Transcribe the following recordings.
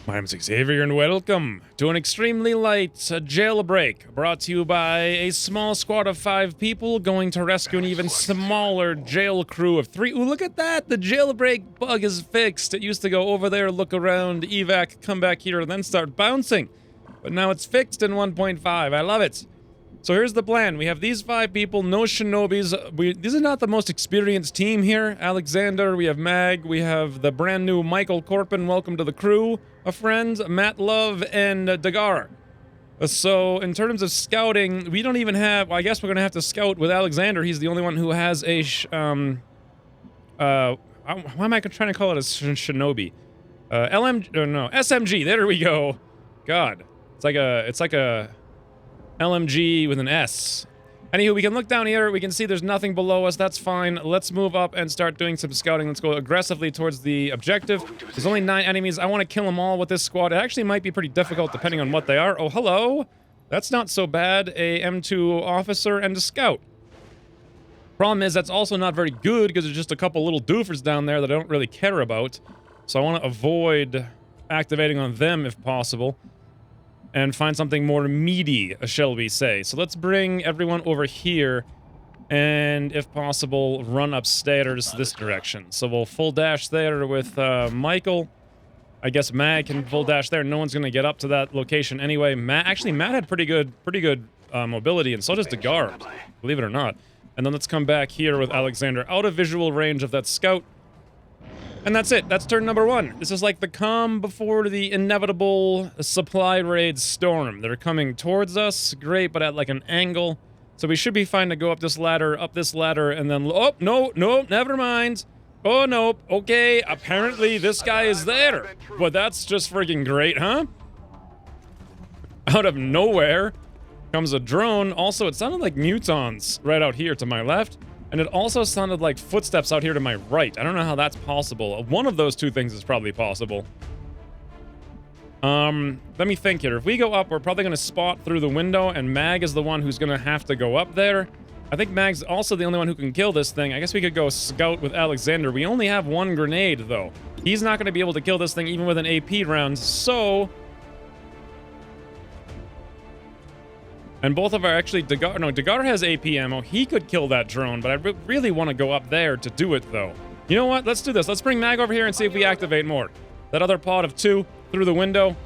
My name's Xavier and welcome to an extremely light jailbreak brought to you by a small squad of 5 people going to rescue an even smaller jail crew of 3. Ooh, look at that! The jailbreak bug is fixed. It used to go over there, look around, evac, come back here, and then start bouncing. But now it's fixed in 1.5. I love it. So here's the plan. We have these 5 people, no shinobis. These are not the most experienced team here. Alexander, we have Mag, we have the brand new Michael Corpin, welcome to the crew. A friend, Matt Love, and Dagar. So in terms of scouting, we don't even have, well, I guess we're going to have to scout with Alexander. He's the only one who has a, why am I trying to call it a shinobi? SMG, there we go. God, it's like a LMG with an S. Anywho, we can look down here. We can see there's nothing below us. That's fine. Let's move up and start doing some scouting. Let's go aggressively towards the objective. There's only 9 enemies. I want to kill them all with this squad. It actually might be pretty difficult depending on what they are. Oh, hello. That's not so bad. A M2 officer and a scout. Problem is, that's also not very good because there's just a couple little doofers down there that I don't really care about. So I want to avoid activating on them if possible. And find something more meaty, shall we say. So let's bring everyone over here, and if possible, run upstairs this direction. So we'll full dash there with Michael. I guess Mag can full dash there. No one's going to get up to that location anyway. Matt had pretty good mobility, and so does Dagar, believe it or not. And then let's come back here with Alexander out of visual range of that scout. And that's it. That's turn number 1. This is like the calm before the inevitable supply raid storm. They're coming towards us. Great, but at like an angle. So we should be fine to go up this ladder, and then... Oh, no, never mind. Oh, no. Okay, apparently this guy is there. Well, that's just freaking great, huh? Out of nowhere comes a drone. Also, it sounded like mutons right out here to my left. And it also sounded like footsteps out here to my right. I don't know how that's possible. One of those 2 things is probably possible. Let me think here. If we go up, we're probably going to spot through the window, and Mag is the one who's going to have to go up there. I think Mag's also the only one who can kill this thing. I guess we could go scout with Alexander. We only have 1 grenade, though. He's not going to be able to kill this thing even with an AP round, so... And both of our actually, Dagar has AP ammo. He could kill that drone, but I really want to go up there to do it, though. You know what? Let's do this. Let's bring Mag over here and see if we activate more. That other pod of 2 through the window.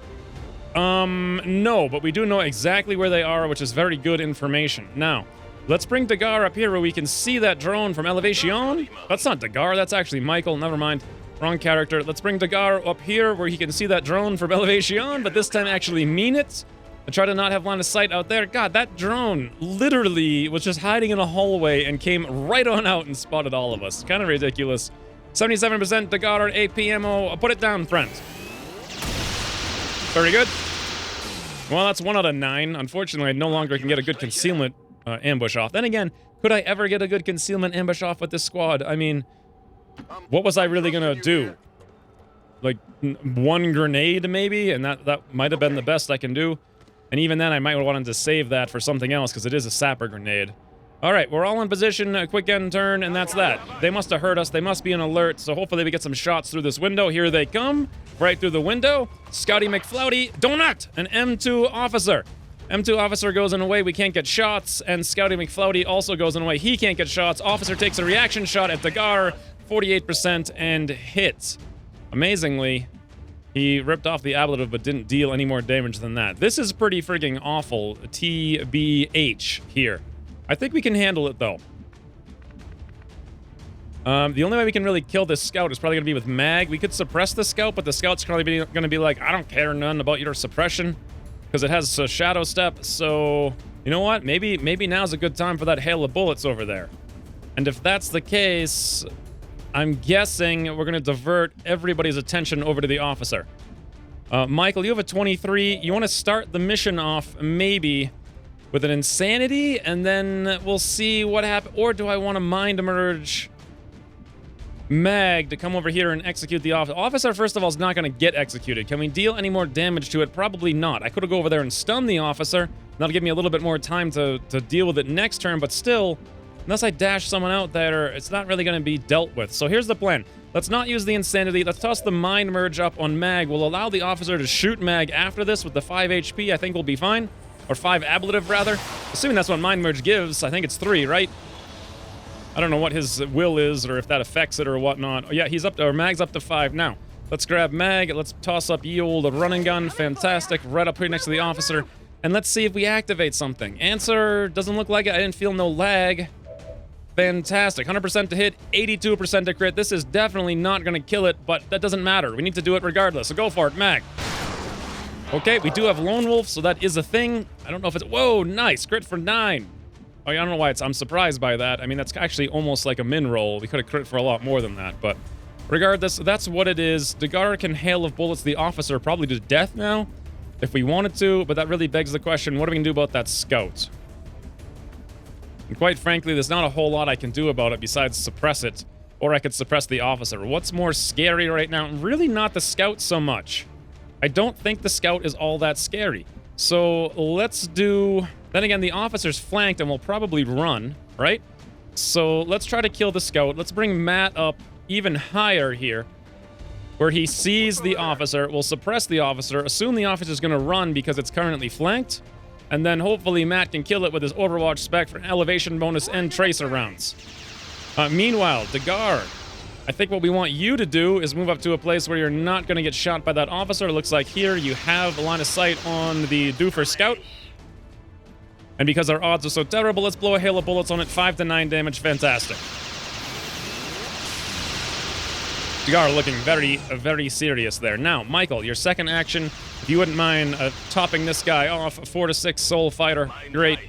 No, but we do know exactly where they are, which is very good information. Now, let's bring Dagar up here where we can see that drone from elevation. That's not Dagar, that's actually Michael. Never mind. Wrong character. Let's bring Dagar up here where he can see that drone from elevation, but this time actually mean it. And try to not have line of sight out there. God, that drone literally was just hiding in a hallway and came right on out and spotted all of us. Kind of ridiculous. 77% Dagar AP ammo. Put it down, friends. Very good. Well, that's 1 out of 9. Unfortunately, I no longer can get a good concealment ambush off. Then again, could I ever get a good concealment ambush off with this squad? I mean, what was I really going to do? Like, 1 grenade, maybe? And that might have been the best I can do. And even then, I might have wanted to save that for something else, because it is a sapper grenade. Alright, we're all in position, a quick end turn, and that's that. They must have heard us, they must be in alert, so hopefully we get some shots through this window. Here they come, right through the window. Scotty McFlouty, donut! An M2 officer. M2 officer goes in a way we can't get shots, and Scotty McFlouty also goes in a way he can't get shots. Officer takes a reaction shot at Dagar, 48%, and hits. Amazingly, he ripped off the ablative but didn't deal any more damage than that. This is pretty freaking awful. TBH here. I think we can handle it, though. The only way we can really kill this scout is probably going to be with Mag. We could suppress the scout, but the scout's probably going to be like, I don't care none about your suppression, because it has a shadow step, so... You know what? Maybe now's a good time for that hail of bullets over there. And if that's the case... I'm guessing we're going to divert everybody's attention over to the officer. Michael, you have a 23. You want to start the mission off, maybe, with an insanity, and then we'll see what happens. Or do I want to mind emerge Mag to come over here and execute the officer? Officer, first of all, is not going to get executed. Can we deal any more damage to it? Probably not. I could go over there and stun the officer. That'll give me a little bit more time to deal with it next turn, but still... Unless I dash someone out there, it's not really going to be dealt with. So here's the plan. Let's not use the insanity. Let's toss the mind merge up on Mag. We'll allow the officer to shoot Mag after this with the 5 HP. I think we'll be fine. Or 5 ablative, rather. Assuming that's what mind merge gives. I think it's 3, right? I don't know what his will is or if that affects it or whatnot. Oh, yeah, he's up to, or Mag's up to 5 now. Let's grab Mag. Let's toss up ye old running gun. Fantastic. Right up here next to the officer. And let's see if we activate something. Answer doesn't look like it. I didn't feel no lag. Fantastic. 100% to hit, 82% to crit. This is definitely not going to kill it, but that doesn't matter. We need to do it regardless. So go for it, Mag. Okay, we do have Lone Wolf, so that is a thing. I don't know if it's... Whoa, nice. Crit for 9. Oh, I don't know why I'm surprised by that. I mean, that's actually almost like a min roll. We could have crit for a lot more than that, but regardless, that's what it is. Dagar can hail of bullets the officer probably to death now, if we wanted to, but that really begs the question, what are we going to do about that scout? And quite frankly, there's not a whole lot I can do about it besides suppress it, or I could suppress the officer. What's more scary right now? Really not the scout so much. I don't think the scout is all that scary. So let's do... Then again, the officer's flanked and will probably run, right? So let's try to kill the scout. Let's bring Matt up even higher here, where he sees the officer, will suppress the officer, assume the officer's going to run because it's currently flanked, and then hopefully Matt can kill it with his Overwatch spec for an elevation bonus and tracer rounds. Meanwhile, Dagar, I think what we want you to do is move up to a place where you're not going to get shot by that officer. It looks like here you have a line of sight on the Doofer Scout. And because our odds are so terrible, let's blow a hail of bullets on it. 5 to 9 damage. Fantastic. Dagar looking very serious there. Now, Michael, your second action, if you wouldn't mind topping this guy off, 4 to 6 Soul Fighter. Great.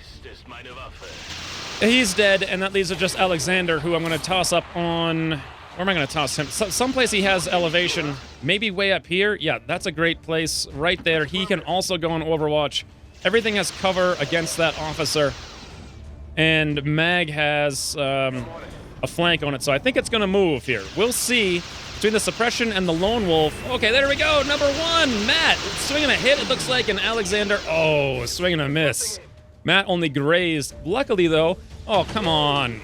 He's dead, and that leaves just Alexander, who I'm going to toss up on... Where am I going to toss him? Someplace he has elevation. Maybe way up here? Yeah, that's a great place. Right there. He can also go on Overwatch. Everything has cover against that officer. And Mag has a flank on it, so I think it's going to move here. We'll see. Between the suppression and the Lone Wolf. Okay, there we go. Number 1, Matt. Swinging a hit, it looks like, and Alexander. Oh, swinging a miss. Matt only grazed. Luckily, though... Oh, come on.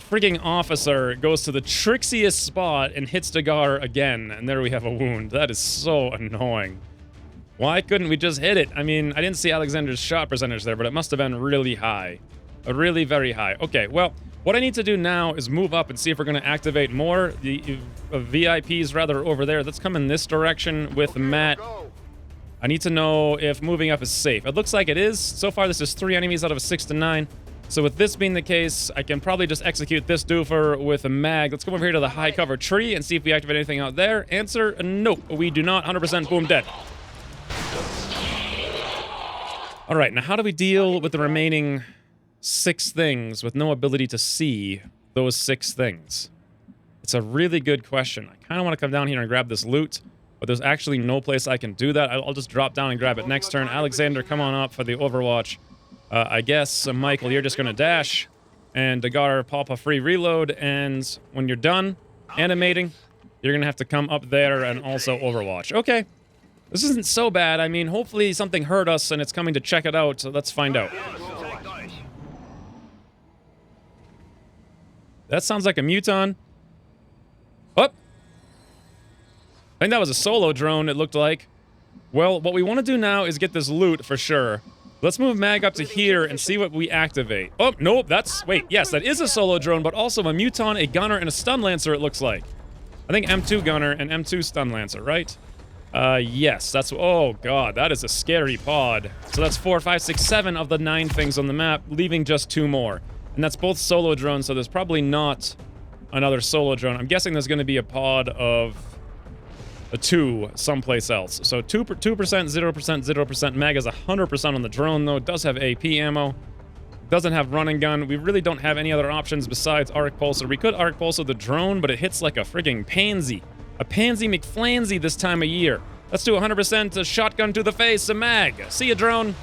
Freaking officer goes to the trixiest spot and hits Dagar again, and there we have a wound. That is so annoying. Why couldn't we just hit it? I mean, I didn't see Alexander's shot percentage there, but it must have been really high. Really very high. Okay, well, what I need to do now is move up and see if we're going to activate more. The VIPs, rather, over there. Let's come in this direction with Matt. I need to know if moving up is safe. It looks like it is. So far, this is 3 enemies out of a 6 to 9. So with this being the case, I can probably just execute this doofer with a mag. Let's come over here to the high cover tree and see if we activate anything out there. Answer, nope. We do not. 100% boom, dead. All right, now how do we deal with the remaining 6 things with no ability to see those 6 things? It's a really good question. I kind of want to come down here and grab this loot, but there's actually no place I can do that. I'll just drop down and grab it next turn. Alexander, come on up for the Overwatch. I guess, Michael, you're just going to dash, and Dagar, pop a free reload, and when you're done animating, you're going to have to come up there and also Overwatch. Okay. This isn't so bad. I mean, hopefully something hurt us and it's coming to check it out, so let's find out. That sounds like a Muton. Oh! I think that was a solo drone, it looked like. Well, what we want to do now is get this loot for sure. Let's move Mag up to here and see what we activate. Oh, nope, that's... Wait, yes, that is a solo drone, but also a Muton, a Gunner, and a Stun Lancer, it looks like. I think M2 Gunner and M2 Stun Lancer, right? Yes, that's... Oh, God, that is a scary pod. So that's 4, 5, 6, 7 of the 9 things on the map, leaving just 2 more. And that's both solo drones, so there's probably not another solo drone. I'm guessing there's going to be a pod of... a 2 someplace else. So 2%, 0%. Mag is 100% on the drone, though. It does have AP ammo. Doesn't have running gun. We really don't have any other options besides Arc Pulsar. We could Arc Pulsar the drone, but it hits like a frigging pansy. A pansy McFlansy this time of year. Let's do 100% shotgun to the face. A Mag. See ya, drone.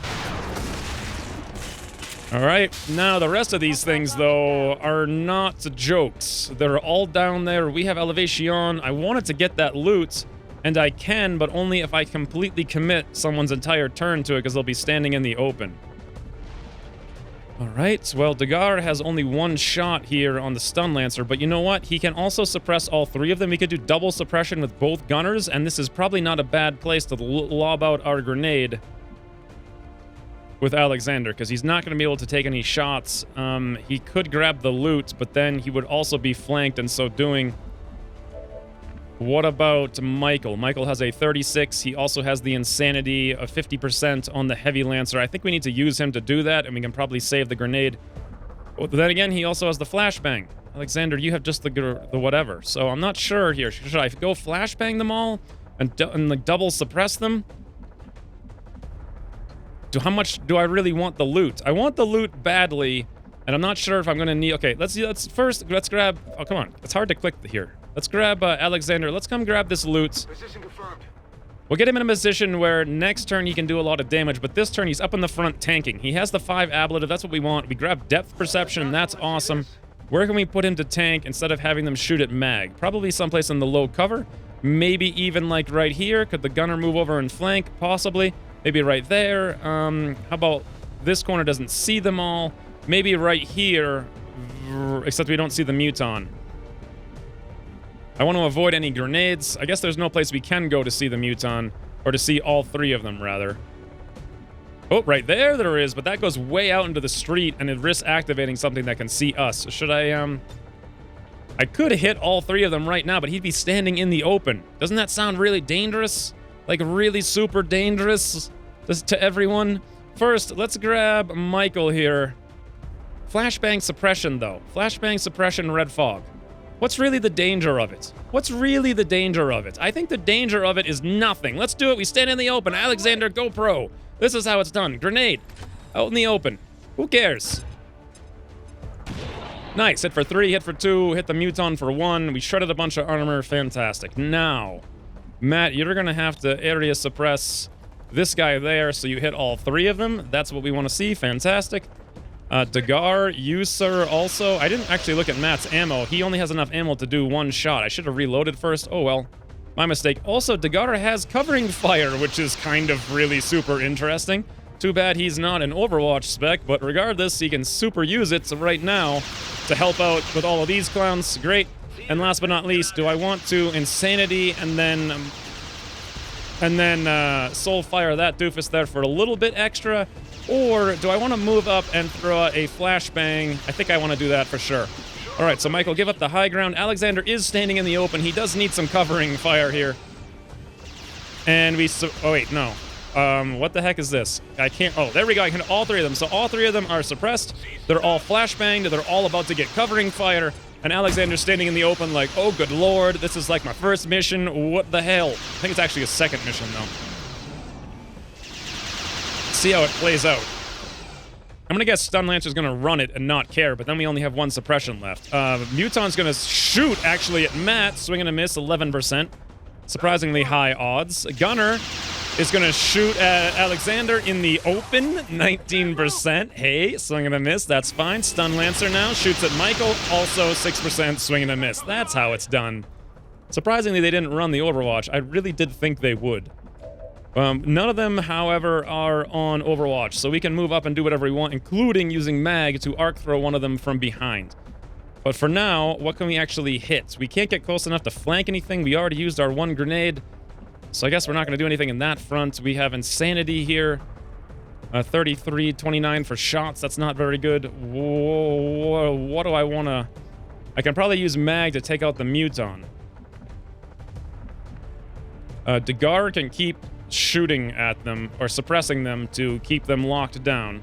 All right. Now, the rest of these things, though, are not jokes. They're all down there. We have Elevation. I wanted to get that loot. And I can, but only if I completely commit someone's entire turn to it, because they'll be standing in the open. Alright, well, Dagar has only one shot here on the Stun Lancer, but you know what? He can also suppress all three of them. He could do double suppression with both gunners, and this is probably not a bad place to lob out our grenade with Alexander, because he's not going to be able to take any shots. He could grab the loot, but then he would also be flanked in so doing. What about Michael? Michael has a 36. He also has the insanity of 50% on the heavy lancer. I think we need to use him to do that, and we can probably save the grenade. But then again, he also has the flashbang. Alexander, you have just the whatever. So I'm not sure here. Should I go flashbang them all and like double suppress them? How much do I really want the loot? I want the loot badly, and I'm not sure if I'm gonna need. Okay, let's grab. Oh, come on. It's hard to click here. Let's grab Alexander. Let's come grab this loot. Position confirmed. We'll get him in a position where next turn he can do a lot of damage, but this turn he's up in the front tanking. He has the 5 ablative. That's what we want. We grab depth perception. That's awesome. Where can we put him to tank instead of having them shoot at mag? Probably someplace in the low cover. Maybe even like right here. Could the gunner move over and flank? Possibly. Maybe right there. How about this corner doesn't see them all? Maybe right here, except we don't see the Muton. I want to avoid any grenades. I guess there's no place we can go to see the Muton, or to see all 3 of them, rather. Oh, right there is, but that goes way out into the street, and it risks activating something that can see us. Should I could hit all 3 of them right now, but he'd be standing in the open. Doesn't that sound really dangerous? Like, really super dangerous to everyone? First, let's grab Michael here. Flashbang suppression, though. Flashbang suppression, red fog. What's really the danger of it? What's really the danger of it? I think the danger of it is nothing. Let's do it. We stand in the open. Alexander, go pro. This is how it's done. Grenade. Out in the open. Who cares? Nice. Hit for 3, hit for 2, hit the Muton for 1. We shredded a bunch of armor. Fantastic. Now, Matt, you're going to have to area suppress this guy there, so you hit all 3 of them. That's what we want to see. Fantastic. Dagar, you, sir, also. I didn't actually look at Matt's ammo. He only has enough ammo to do 1 shot. I should have reloaded first. Oh, well. My mistake. Also, Dagar has covering fire, which is kind of really super interesting. Too bad he's not an Overwatch spec, but regardless, he can super use it right now to help out with all of these clowns. Great. And last but not least, do I want to Insanity and then Soul Fire that doofus there for a little bit extra? Or do I want to move up and throw a flashbang? I think I want to do that for sure. All right, so Michael, give up the high ground. Alexander is standing in the open. He does need some covering fire here. And oh, wait, no. What the heck is this? I can't... Oh, there we go. I can hit all 3 of them. So all 3 of them are suppressed. They're all flashbanged. They're all about to get covering fire. And Alexander's standing in the open like, oh, good lord. This is like my first mission. What the hell? I think it's actually a second mission, though. See how it plays out. I'm gonna guess Stun Lancer's gonna run it and not care, but then we only have 1 suppression left. Muton's gonna shoot, actually, at Matt. Swing and a miss, 11%. Surprisingly high odds. Gunner is gonna shoot at Alexander in the open, 19%. Hey, swing and a miss, that's fine. Stun Lancer now shoots at Michael, also 6%, swing and a miss. That's how it's done. Surprisingly, they didn't run the Overwatch. I really did think they would. None of them, however, are on Overwatch, so we can move up and do whatever we want, including using mag to arc throw one of them from behind. But for now, what can we actually hit? We can't get close enough to flank anything. We already used our 1 grenade, so I guess we're not going to do anything in that front. We have Insanity here. 33, 29 for shots. That's not very good. Whoa, what do I want to... I can probably use mag to take out the Muton. Dagar can keep shooting at them, or suppressing them to keep them locked down.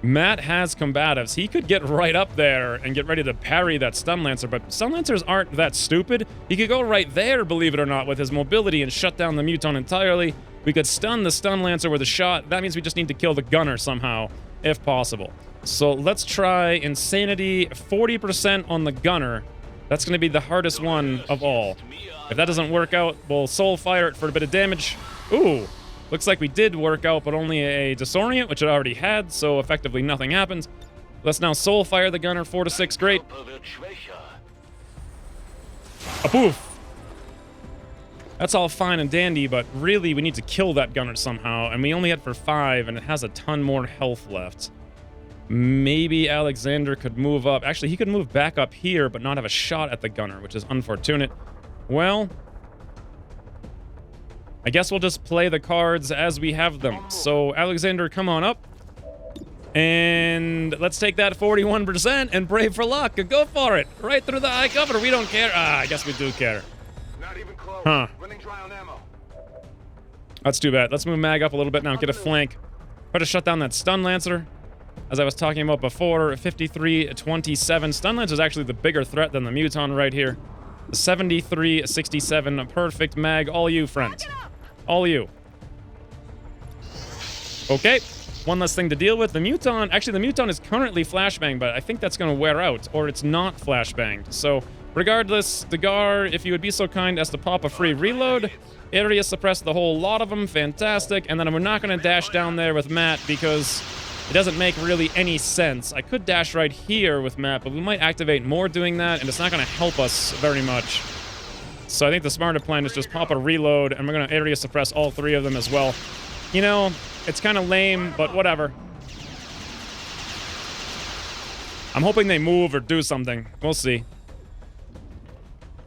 Matt has combatives. He could get right up there and get ready to parry that Stun Lancer, but Stun Lancers aren't that stupid. He could go right there, believe it or not, with his mobility and shut down the Muton entirely. We could stun the Stun Lancer with a shot. That means we just need to kill the Gunner somehow, if possible. So let's try Insanity, 40% on the Gunner. That's going to be the hardest one of all. If that doesn't work out, we'll Soul Fire it for a bit of damage. Ooh, looks like we did work out, but only a Disorient, which it already had, so effectively nothing happened. Let's now Soul Fire the Gunner, 4 to 6, great. A poof. That's all fine and dandy, but really we need to kill that Gunner somehow, and we only hit for 5, and it has a ton more health left. Maybe Alexander could move up. Actually, he could move back up here, but not have a shot at the gunner, which is unfortunate. Well, I guess we'll just play the cards as we have them. So, Alexander, come on up. And let's take that 41% and pray for luck. Go for it. Right through the eye cover. We don't care. Ah, I guess we do care. Not even close. Huh. Running dry on ammo. That's too bad. Let's move Mag up a little bit now. Get a flank. Try to shut down that Stun Lancer. As I was talking about before, 53-27. Stun Lancer is actually the bigger threat than the Muton right here. 73-67. Perfect, Mag. All you, friends. All you. Okay. One less thing to deal with. The Muton, actually the Muton is currently flashbang, but I think that's going to wear out, or it's not flashbanged. So, regardless, Dagar, if you would be so kind as to pop a free reload, area suppress the whole lot of them, fantastic, and then we're not going to dash down there with Matt because it doesn't make really any sense. I could dash right here with Matt, but we might activate more doing that, and it's not going to help us very much. So I think the smarter plan is just pop a reload, and we're going to area suppress all three of them as well. You know, it's kind of lame, but whatever. I'm hoping they move or do something. We'll see.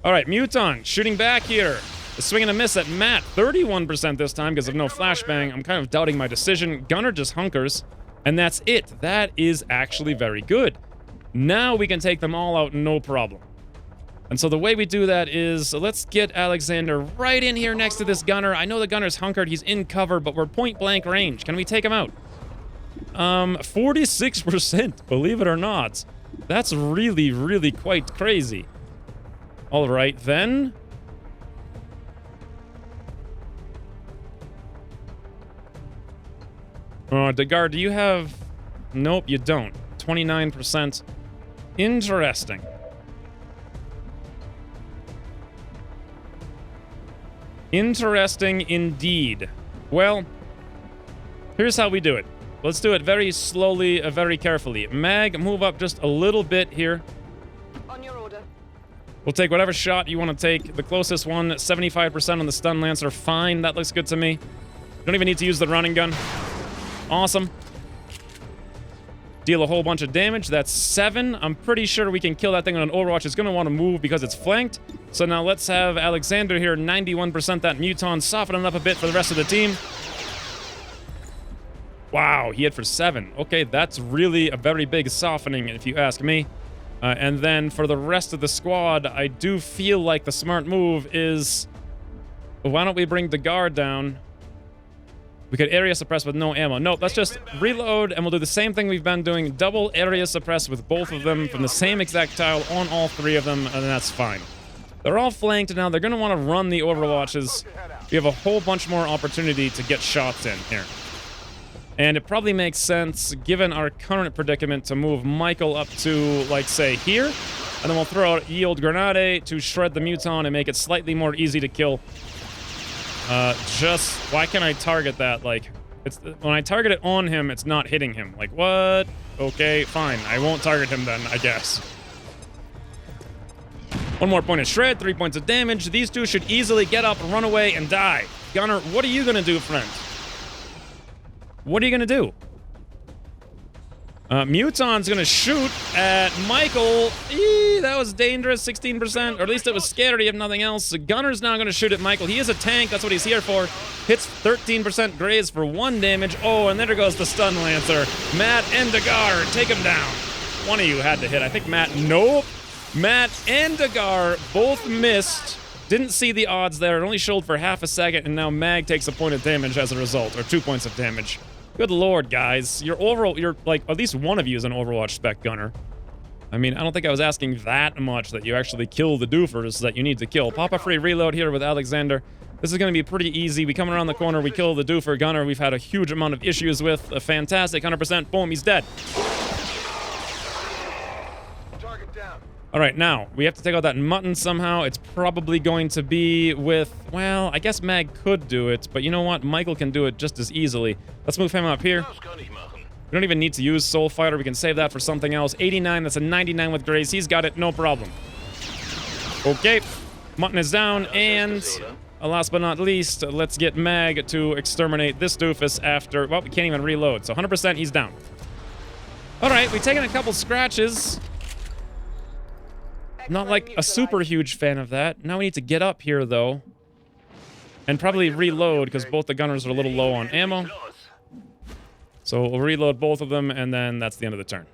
Alright, Muton, shooting back here. A swing and a miss at Matt. 31% this time because of no flashbang. I'm kind of doubting my decision. Gunner just hunkers. And that's it. That is actually very good. Now we can take them all out, no problem. And so the way we do that is, let's get Alexander right in here next to this gunner. I know the gunner's hunkered, he's in cover, but we're point blank range. Can we take him out? 46%, believe it or not. That's really, really quite crazy. All right, then. Dagar, do you have... Nope, you don't. 29%. Interesting. Interesting indeed. Well, here's how we do it. Let's do it very slowly, very carefully. Mag, move up just a little bit here. On your order. We'll take whatever shot you want to take. The closest one, 75% on the Stun Lancer. Fine, that looks good to me. Don't even need to use the running gun. Awesome. Deal a whole bunch of damage. That's 7. I'm pretty sure we can kill that thing on an Overwatch. It's going to want to move because it's flanked. So now let's have Alexander here, 91% that Muton, soften it up a bit for the rest of the team. Wow, he hit for 7. Okay, that's really a very big softening, if you ask me. And then for the rest of the squad, I do feel like the smart move is... Why don't we bring the guard down? We could area suppress with no ammo. Nope, let's just reload, and we'll do the same thing we've been doing. Double area suppress with both of them from the same exact tile on all three of them, and that's fine. They're all flanked now. They're going to want to run the Overwatches. We have a whole bunch more opportunity to get shots in here. And it probably makes sense, given our current predicament, to move Michael up to, like, say, here. And then we'll throw out Yield Grenade to shred the Muton and make it slightly more easy to kill. Why can't I target that? Like, when I target it on him, it's not hitting him. Like, what? Okay, fine. I won't target him then, I guess. One more point of shred, 3 points of damage. These two should easily get up, run away, and die. Gunner, what are you gonna do, friend? What are you gonna do? Muton's gonna shoot at Michael. Eee, that was dangerous, 16%, or at least it was scary if nothing else. Gunner's now gonna shoot at Michael. He is a tank, that's what he's here for. Hits 13% graze for 1 damage. Oh, and there goes the Stun Lancer. Matt and Dagar, take him down. One of you had to hit. I think Matt, nope. Matt and Dagar both missed. Didn't see the odds there. It only showed for half a second, and now Mag takes a point of damage as a result, or 2 points of damage. Good lord, guys. You're like, at least one of you is an Overwatch spec gunner. I mean, I don't think I was asking that much that you actually kill the doofers that you need to kill. Pop a free reload here with Alexander. This is going to be pretty easy. We come around the corner, we kill the doofer gunner we've had a huge amount of issues with. A fantastic 100%. Boom, he's dead. Target down. All right, now, we have to take out that mutton somehow. It's probably going to be with... Well, I guess Mag could do it, but you know what? Michael can do it just as easily. Let's move him up here. We don't even need to use Soul Fighter. We can save that for something else. 89, that's a 99 with Grace. He's got it, no problem. Okay, mutton is down, and... last but not least, let's get Mag to exterminate this doofus after... Well, we can't even reload, so 100% he's down. All right, we've taken a couple scratches. Not like a super huge fan of that. Now we need to get up here, though. And probably reload, because both the gunners are a little low on ammo. So we'll reload both of them, and then that's the end of the turn.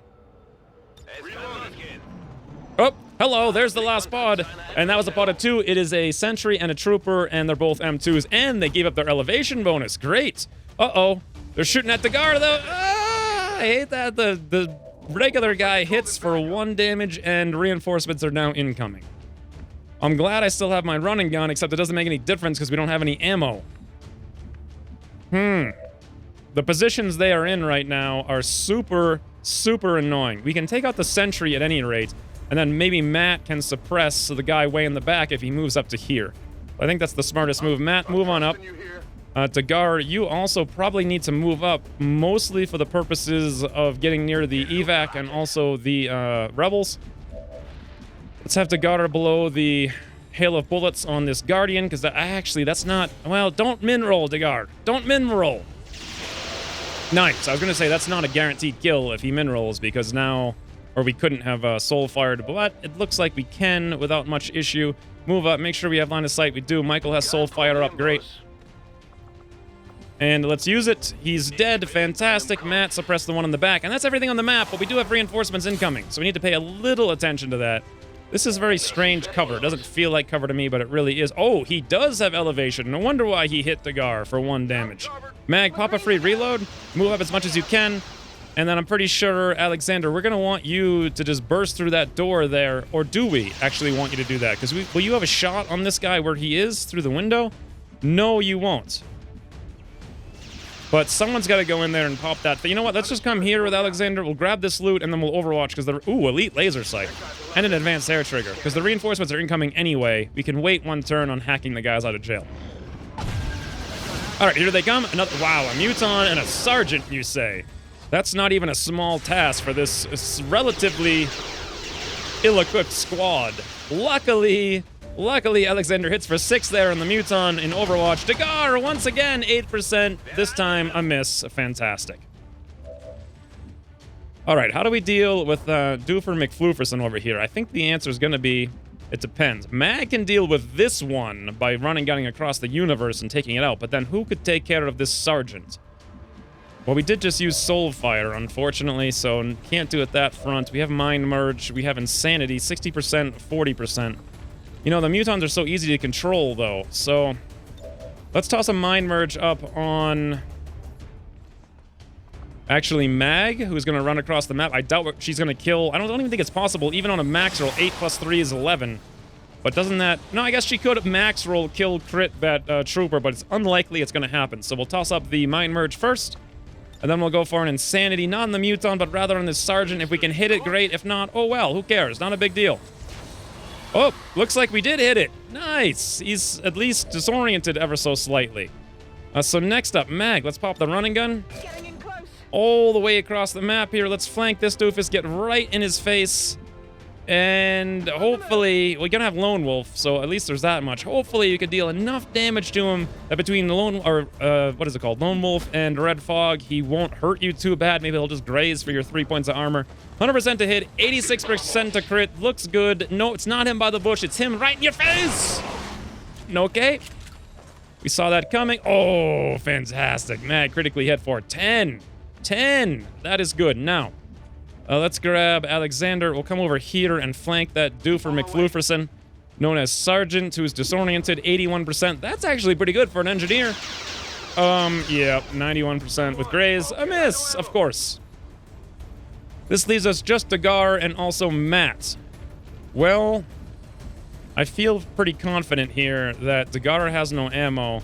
Oh, hello, there's the last pod. And that was a pod of 2. It is a sentry and a trooper, and they're both M2s, and they gave up their elevation bonus. Great. Uh-oh. They're shooting at the guard, though. Ah, I hate that. The regular guy hits for 1 damage, and reinforcements are now incoming. I'm glad I still have my running gun, except it doesn't make any difference because we don't have any ammo. The positions they are in right now are super, super annoying. We can take out the sentry at any rate, and then maybe Matt can suppress the guy way in the back if he moves up to here. I think that's the smartest move. Matt, move on up. Dagar, you also probably need to move up, mostly for the purposes of getting near the evac and also the rebels. Let's have Dagar below the hail of bullets on this Guardian, because actually that's not... Well, don't min-roll, Dagar. Don't min-roll. Nice. I was going to say that's not a guaranteed kill if he min-rolls, because now... Or we couldn't have soul-fired, but it looks like we can without much issue. Move up, make sure we have line of sight. We do. Michael has soul-fire up. Great. And let's use it. He's dead. Fantastic. Matt suppressed the one on the back. And that's everything on the map, but we do have reinforcements incoming, so we need to pay a little attention to that. This is very strange cover. It doesn't feel like cover to me, but it really is. Oh, he does have elevation. No wonder why he hit Dagar for 1 damage. Mag, pop a free reload. Move up as much as you can. And then I'm pretty sure, Alexander, we're going to want you to just burst through that door there. Or do we actually want you to do that? Because will you have a shot on this guy where he is through the window? No, you won't. But someone's got to go in there and pop that. You know what? Let's just come here with Alexander. We'll grab this loot, and then we'll overwatch, because they're... Ooh, elite laser sight. And an advanced air trigger. Because the reinforcements are incoming anyway. We can wait 1 turn on hacking the guys out of jail. All right, here they come. Another... Wow, a muton and a sergeant, you say? That's not even a small task for this relatively ill-equipped squad. Luckily, Alexander hits for 6 there on the muton in Overwatch. Dagar, once again, 8%. This time, a miss. Fantastic. All right, how do we deal with Doofer McFlooferson over here? I think the answer is going to be, it depends. Mag can deal with this one by gunning across the universe and taking it out, but then who could take care of this sergeant? Well, we did just use Soulfire, unfortunately, so can't do it that front. We have Mind Merge, we have Insanity, 60%, 40%. You know, the mutons are so easy to control, though, so... Let's toss a Mind Merge up on... Actually, Mag, who's going to run across the map. I doubt she's going to kill... I don't even think it's possible, even on a max roll. 8 plus 3 is 11. But doesn't that... No, I guess she could max roll, kill, crit that trooper, but it's unlikely it's going to happen. So we'll toss up the Mind Merge first. And then we'll go for an Insanity, not on the Muton, but rather on this Sergeant. If we can hit it, great. If not, oh well, who cares? Not a big deal. Oh, looks like we did hit it. Nice. He's at least disoriented ever so slightly. So next up, Mag. Let's pop the running gun. Getting in close. All the way across the map here. Let's flank this doofus, get right in his face. And hopefully, we're gonna have Lone Wolf, so at least there's that much. Hopefully, you could deal enough damage to him that between the what is it called? Lone Wolf and Red Fog, he won't hurt you too bad. Maybe he'll just graze for your 3 points of armor. 100% to hit, 86% to crit. Looks good. No, it's not him by the bush. It's him right in your face. Okay. We saw that coming. Oh, fantastic. Mag critically hit for 10. 10. That is good. Now, let's grab Alexander. We'll come over here and flank that doofer McFlooferson, known as Sergeant, who's disoriented, 81%. That's actually pretty good for an engineer. Yeah, 91% with graze. A miss, of course. This leaves us just Dagar and also Matt. Well, I feel pretty confident here that Dagar has no ammo.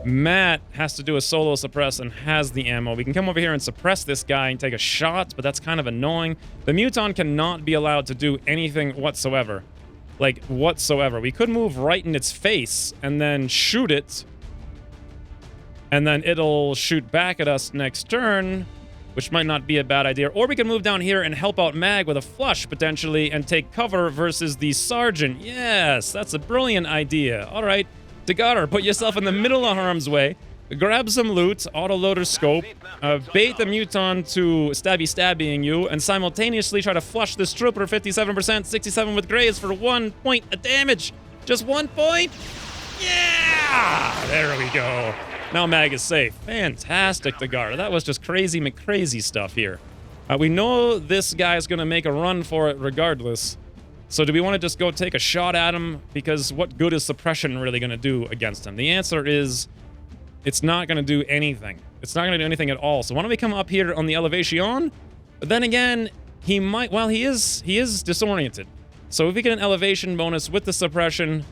Matt has to do a solo suppress and has the ammo. We can come over here and suppress this guy and take a shot, but that's kind of annoying. The Muton cannot be allowed to do anything whatsoever. Like, whatsoever. We could move right in its face and then shoot it. And then it'll shoot back at us next turn, which might not be a bad idea. Or we can move down here and help out Mag with a flush, potentially, and take cover versus the Sergeant. Yes, that's a brilliant idea. All right. Dagar, put yourself in the middle of harm's way. grab some loot, autoloader scope, bait the muton to stabby-stabbying you, and simultaneously try to flush this trooper 57%, 67 with grays for 1 point of damage. Just 1 point? Yeah! There we go. Now Mag is safe. Fantastic, Dagar. That was just crazy McCrazy stuff here. We know this guy's gonna make a run for it regardless. So do we want to just go take a shot at him? Because what good is suppression really gonna do against him? The answer is it's not gonna do anything. It's not gonna do anything at all. So why don't we come up here on the elevation? But then again, he might, well, he is disoriented. So if we get an elevation bonus with the suppression,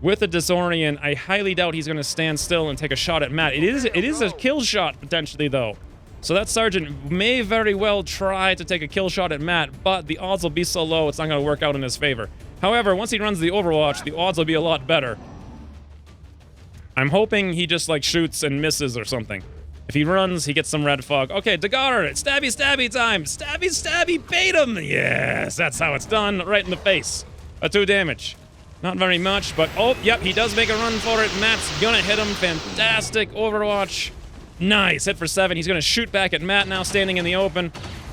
with the disorient, I highly doubt he's gonna stand still and take a shot at Matt. It is a kill shot potentially though. So that sergeant may very well try to take a kill shot at Matt, but the odds will be so low it's not gonna work out in his favor. However, once he runs the Overwatch, the odds will be a lot better. I'm hoping he just like shoots and misses or something. If he runs, he gets some red fog. Okay, Dagar, stabby stabby time. Stabby stabby, bait him. Yes, that's how it's done. Right in the face. 2 damage. Not very much, but oh, yep, he does make a run for it. Matt's gonna hit him. Fantastic Overwatch. Nice, hit for 7. He's gonna shoot back at Matt now, standing in the open.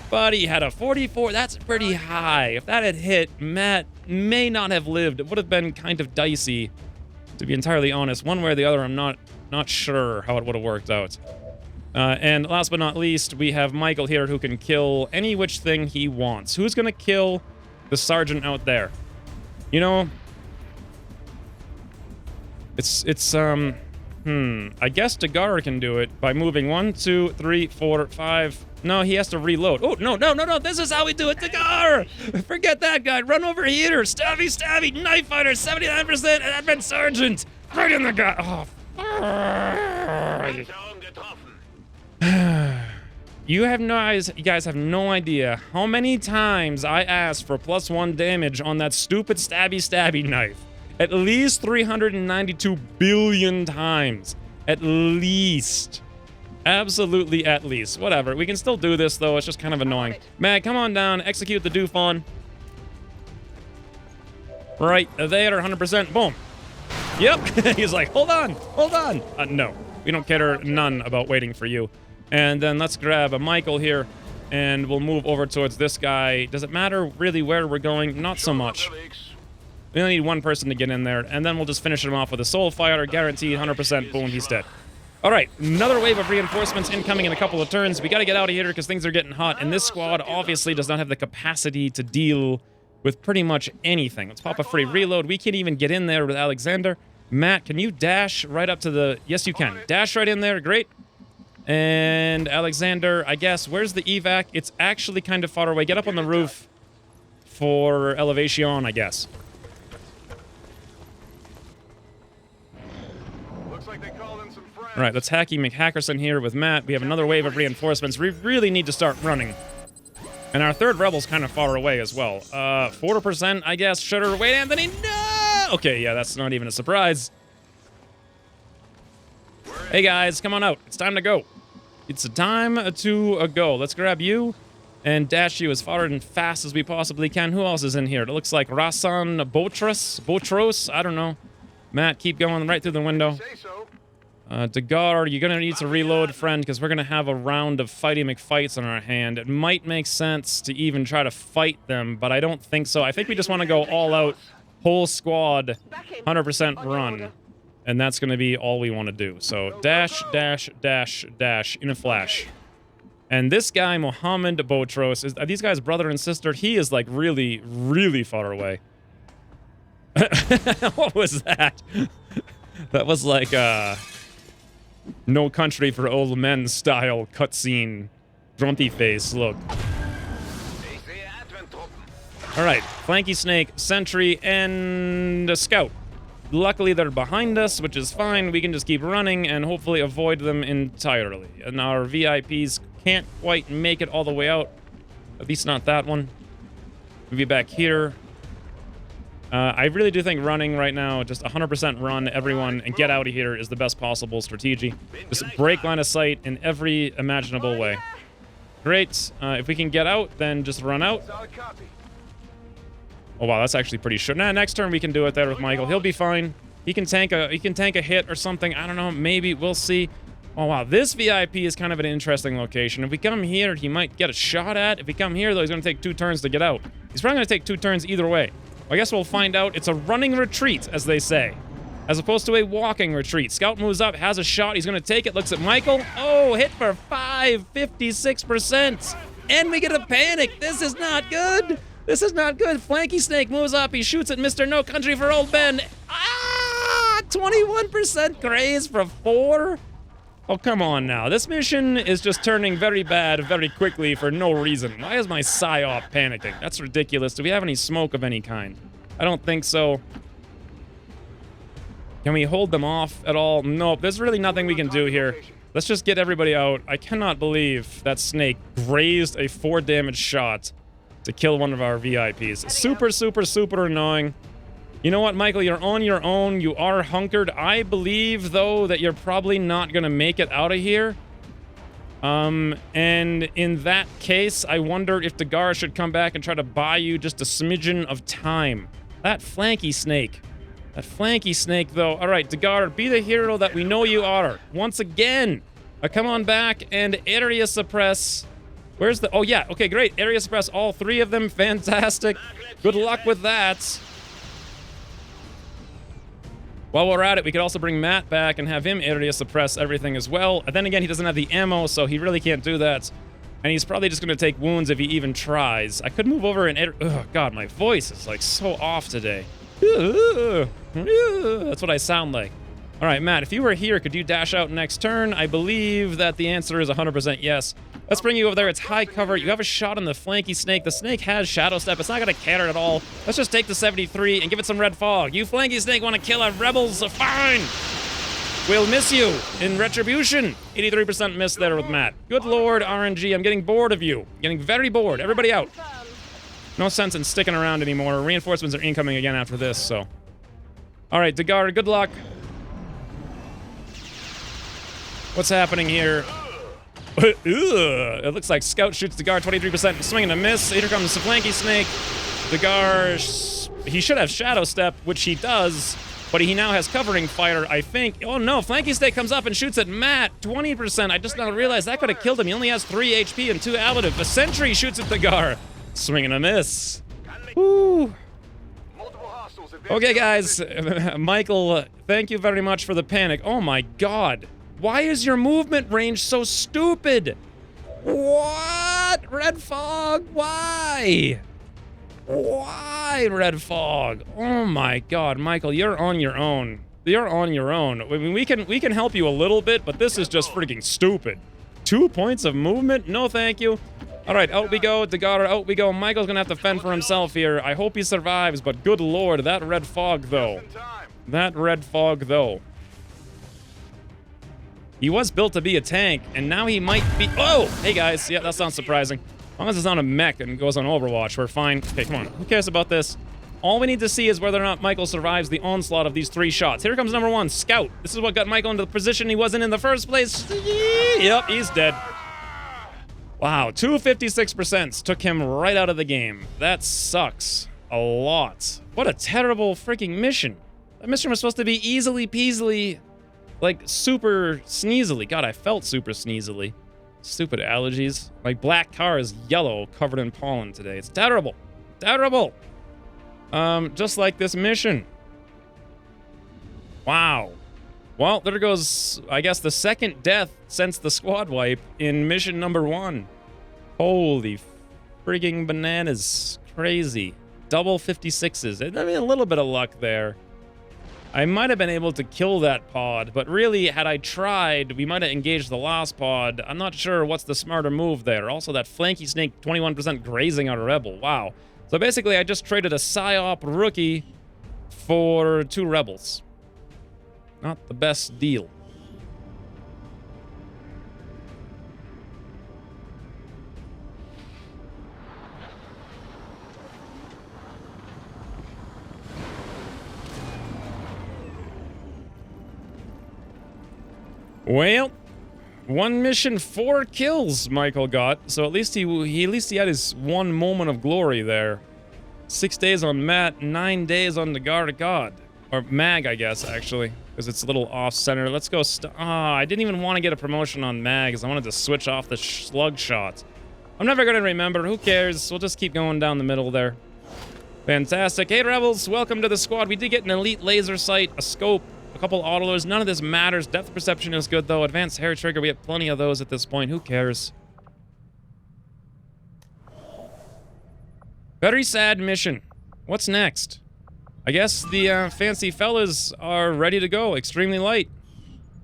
But he had a 44. That's pretty high. If that had hit, Matt may not have lived. It would have been kind of dicey, to be entirely honest. One way or the other, I'm not sure how it would have worked out. And last but not least, we have Michael here who can kill any which thing he wants. Who's gonna kill the sergeant out there? You know, I guess Dagar can do it by moving 1, 2, 3, 4, 5. No, he has to reload. Oh, no, this is how we do it, Dagar! Forget that guy, run over here, stabby, knife fighter, 79%, and advent sergeant! Right in the gut, oh, you guys have no idea how many times I asked for +1 damage on that stupid stabby knife. At least 392 billion times. At least. Absolutely at least. Whatever. We can still do this, though. It's just kind of annoying. Mag, come on down. Execute the doofon. Right there, 100%. Boom. Yep. He's like, hold on. No. We don't care none about waiting for you. And then let's grab a Michael here. And we'll move over towards this guy. Does it matter really where we're going? Not so much. We only need one person to get in there, and then we'll just finish him off with a soul fire, guaranteed 100%. Boom, he's dead. All right, another wave of reinforcements incoming in a couple of turns. We got to get out of here because things are getting hot, and this squad obviously does not have the capacity to deal with pretty much anything. Let's pop a free reload. We can't even get in there with Alexander. Matt, can you dash right up to the... Yes, you can. Dash right in there. Great. And Alexander, I guess, where's the evac? It's actually kind of far away. Get up on the roof for elevation, I guess. All right, let's Hacky McHackerson here with Matt. We have another wave of reinforcements. We really need to start running. And our third rebel's kind of far away as well. 4%, I guess. Shutter. Wait, Anthony. No! Okay, yeah, that's not even a surprise. Hey, guys, come on out. It's time to go. It's time to go. Let's grab you and dash you as far and fast as we possibly can. Who else is in here? It looks like Rasan Botros. I don't know. Matt, keep going right through the window. Dagar, you're gonna need to reload, friend, because we're gonna have a round of fighty McFights on our hand. It might make sense to even try to fight them, but I don't think so. I think we just want to go all out, whole squad, 100% run. And that's gonna be all we want to do. So dash, dash, dash, dash in a flash. And this guy, Mohammed Botros, are these guys brother and sister? He is like really, really far away. What was that? That was like No Country for Old Men style cutscene grumpy face look. Alright, Flanky Snake, Sentry, and a Scout. Luckily they're behind us, which is fine. We can just keep running and hopefully avoid them entirely. And our VIPs can't quite make it all the way out. At least not that one. We'll be back here. I really do think running right now, just 100% run everyone and get out of here is the best possible strategy. Just break line of sight in every imaginable way. Great. If we can get out, then just run out. Oh wow, that's actually pretty short. Nah, next turn we can do it there with Michael. He'll be fine. He can tank a hit or something. I don't know. Maybe we'll see. Oh, wow. This VIP is kind of an interesting location. If we come here, he might get a shot at. If we come here, though, he's going to take 2 turns to get out. He's probably going to take 2 turns either way. I guess we'll find out. It's a running retreat, as they say, as opposed to a walking retreat. Scout moves up, has a shot. He's going to take it. Looks at Michael. Oh, hit for 56%. And we get a panic. This is not good. This is not good. Flanky Snake moves up. He shoots at Mr. No Country for Old Ben. Ah! 21% graze for 4? Oh, come on now. This mission is just turning very bad very quickly for no reason. Why is my PSYOP panicking? That's ridiculous. Do we have any smoke of any kind? I don't think so. Can we hold them off at all? Nope. There's really nothing we can do here. Let's just get everybody out. I cannot believe that Snake grazed a 4 damage shot to kill one of our VIPs. Super, super, super annoying. You know what, Michael? You're on your own. You are hunkered. I believe, though, that you're probably not going to make it out of here. And in that case, I wonder if Dagar should come back and try to buy you just a smidgen of time. That Flanky Snake. That Flanky Snake, though. All right, Dagar, be the hero that we know you are. Once again. Come on back and area suppress. Where's the... Oh, yeah. Okay, great. Area suppress all 3 of them. Fantastic. Good luck with that. While we're at it, we could also bring Matt back and have him area suppress everything as well. And then again, he doesn't have the ammo, so he really can't do that. And he's probably just going to take wounds if he even tries. I could move over and... Oh, God, my voice is, like, so off today. That's what I sound like. All right, Matt, if you were here, could you dash out next turn? I believe that the answer is 100% yes. Let's bring you over there. It's high cover. You have a shot on the Flanky Snake. The Snake has Shadow Step. It's not going to care at all. Let's just take the 73 and give it some Red Fog. You Flanky Snake want to kill our rebels? Fine. We'll miss you in retribution. 83% miss there with Matt. Good Lord, RNG. I'm getting bored of you. Getting very bored. Everybody out. No sense in sticking around anymore. Reinforcements are incoming again after this, so. All right, Dagar, good luck. What's happening here? It looks like Scout shoots Dagar 23%, swing and a miss. Here comes the Flanky Snake. Dagar, he should have Shadow Step, which he does, but he now has covering fire, I think. Oh no, Flanky Snake comes up and shoots at Matt, 20%. I just now realized that could have killed him. He only has 3 HP and 2 Alative. The Sentry shoots at Dagar, swing and a miss. Woo. Okay, guys, Michael, thank you very much for the panic. Oh my God. Why is your movement range so stupid? What? Red Fog? Why? Why Red Fog? Oh my God, Michael, you're on your own. You're on your own. I mean, we can help you a little bit, but this is just freaking stupid. 2 points of movement? No, thank you. All right, out we go. Dagar, out we go. Michael's gonna have to fend for himself here. I hope he survives, but good Lord, that Red Fog, though. That Red Fog, though. He was built to be a tank, and now he might be... Oh! Hey, guys. Yeah, that sounds surprising. As long as it's on a mech and goes on Overwatch, we're fine. Okay, come on. Who cares about this? All we need to see is whether or not Michael survives the onslaught of these 3 shots. Here comes number 1, Scout. This is what got Michael into the position he wasn't in the first place. Yep, he's dead. Wow, 256% took him right out of the game. That sucks a lot. What a terrible freaking mission. That mission was supposed to be easily peasily... Like, super sneezily. God, I felt super sneezily. Stupid allergies. My black car is yellow, covered in pollen today. It's terrible. Terrible! Just like this mission. Wow. Well, there goes, I guess, the second death since the squad wipe in mission number 1. Holy frigging bananas. Crazy. Double 56s. I mean, a little bit of luck there. I might have been able to kill that pod, but really, had I tried, we might have engaged the last pod. I'm not sure what's the smarter move there. Also, that Flanky Snake, 21% grazing on a Rebel. Wow. So basically, I just traded a PSYOP rookie for 2 Rebels. Not the best deal. Well, 1 mission, 4 kills Michael got, so at least he had his 1 moment of glory there. 6 days on Matt, 9 days on the Guard of God. Or Mag, I guess, actually. because it's a little off-center. Let's go... I didn't even want to get a promotion on mags. I wanted to switch off the slug shot. I'm never going to remember. Who cares? We'll just keep going down the middle there. Fantastic. Hey, Rebels. Welcome to the squad. We did get an elite laser sight, a scope, a couple autoloaders. None of this matters. Depth perception is good, though. Advanced hair trigger. We have plenty of those at this point. Who cares? Very sad mission. What's next? I guess the fancy fellas are ready to go. Extremely light.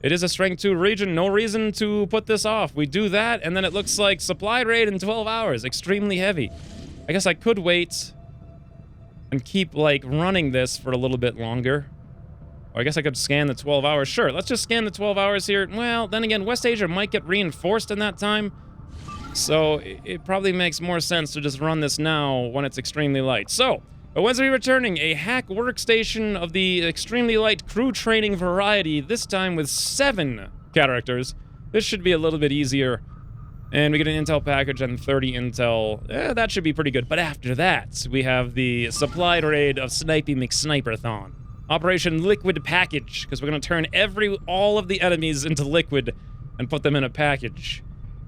It is a strength 2 region. No reason to put this off. We do that, and then it looks like supply raid in 12 hours. Extremely heavy. I guess I could wait and keep, like, running this for a little bit longer. Or I guess I could scan the 12 hours. Sure, let's just scan the 12 hours here. Well, then again, West Asia might get reinforced in that time. So it probably makes more sense to just run this now when it's extremely light. So, Xwynns will be returning a hack workstation of the extremely light crew training variety, this time with 7 characters. This should be a little bit easier. And we get an intel package and 30 intel. That should be pretty good. But after that, we have the supply raid of Snipey McSniperthon. Operation Liquid Package, because we're going to turn all of the enemies into liquid and put them in a package.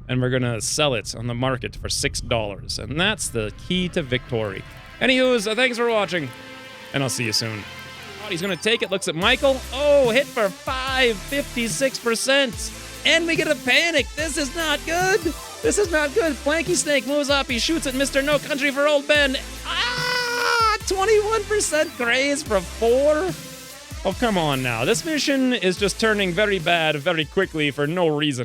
And we're gonna sell it on the market for $6. And that's the key to victory. Anywho's, thanks for watching. And I'll see you soon. Oh, he's gonna take it, looks at Michael. Oh, hit for 56%. And we get a panic. This is not good. This is not good. Flanky Snake moves up, he shoots at Mr. No Country for Old Ben. 21% graze for 4? Oh, come on now. This mission is just turning very bad very quickly for no reason.